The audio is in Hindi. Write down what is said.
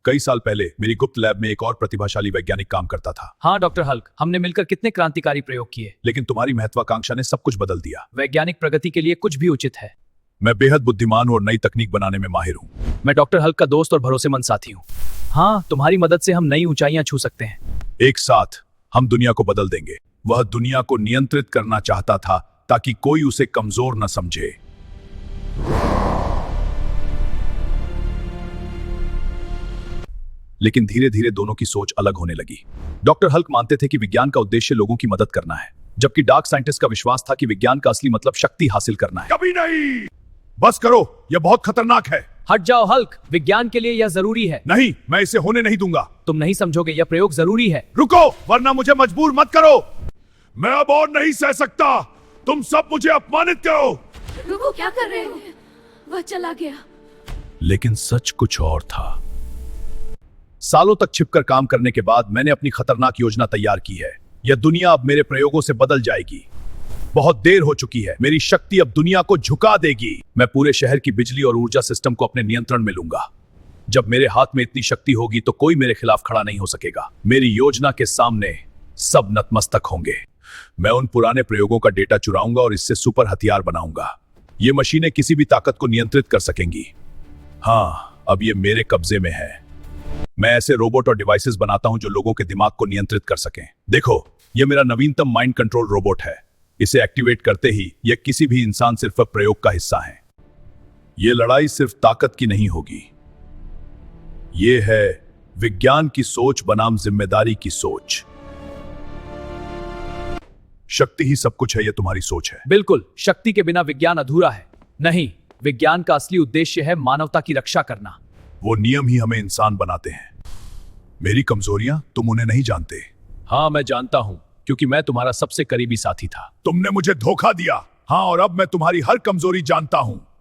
कई साल पहले मेरी गुप्त लैब में एक और प्रतिभाशाली वैज्ञानिक काम करता था। हाँ डॉक्टर हल्क, हमने मिलकर कितने क्रांतिकारी प्रयोग किए। लेकिन तुम्हारी महत्वाकांक्षा ने सब कुछ बदल दिया। वैज्ञानिक प्रगति के लिए कुछ भी उचित है। मैं बेहद बुद्धिमान और नई तकनीक बनाने में माहिर हूँ। मैं डॉक्टर हल्क का दोस्त और भरोसेमंद साथी हूँ। हाँ, तुम्हारी मदद से हम नई ऊंचाइयां छू सकते हैं। एक साथ हम दुनिया को बदल देंगे। वह दुनिया को नियंत्रित करना चाहता था ताकि कोई उसे कमजोर न समझे। लेकिन धीरे धीरे दोनों की सोच अलग होने लगी। डॉक्टर हल्क मानते थे कि विज्ञान का उद्देश्य लोगों की मदद करना है, जबकि डार्क साइंटिस्ट का विश्वास था कि विज्ञान का असली मतलब शक्ति हासिल करना है। कभी नहीं। बस करो, यह बहुत खतरनाक है। हट जाओ हल्क, विज्ञान के लिए यह जरूरी है। नहीं, मैं इसे होने नहीं दूंगा। तुम नहीं समझोगे, यह प्रयोग जरूरी है। रुको, वरना मुझे मजबूर मत करो। मैं अब और नहीं सह सकता। तुम सब मुझे अपमानित करो। रुको, क्या कर रहे हो? वह चला गया। लेकिन सच कुछ और था। सालों तक छिपकर काम करने के बाद मैंने अपनी खतरनाक योजना तैयार की है। यह दुनिया अब मेरे प्रयोगों से बदल जाएगी। बहुत देर हो चुकी है। मेरी शक्ति अब दुनिया को झुका देगी। मैं पूरे शहर की बिजली और ऊर्जा सिस्टम को अपने नियंत्रण में लूंगा। जब मेरे हाथ में इतनी शक्ति होगी तो कोई मेरे खिलाफ खड़ा नहीं हो सकेगा। मेरी योजना के सामने सब नतमस्तक होंगे। मैं उन पुराने प्रयोगों का डेटा चुराऊंगा और इससे सुपर हथियार बनाऊंगा। ये मशीनें किसी भी ताकत को नियंत्रित कर सकेंगी। हाँ, अब ये मेरे कब्जे में है। मैं ऐसे रोबोट और डिवाइसेस बनाता हूं जो लोगों के दिमाग को नियंत्रित कर सकें। देखो, यह मेरा नवीनतम माइंड कंट्रोल रोबोट है। इसे एक्टिवेट करते ही यह किसी भी इंसान सिर्फ प्रयोग का हिस्सा है। यह लड़ाई सिर्फ ताकत की नहीं होगी। यह है विज्ञान की सोच बनाम जिम्मेदारी की सोच। शक्ति ही सब कुछ है, यह तुम्हारी सोच है। बिल्कुल, शक्ति के बिना विज्ञान अधूरा है। नहीं, विज्ञान का असली उद्देश्य है मानवता की रक्षा करना। वो नियम ही हमें इंसान बनाते हैं। मेरी कमजोरियां तुम उन्हें नहीं जानते। हाँ, मैं जानता हूं, क्योंकि मैं तुम्हारा सबसे करीबी साथी था। तुमने मुझे धोखा दिया। हाँ, और अब मैं तुम्हारी हर कमजोरी जानता हूं।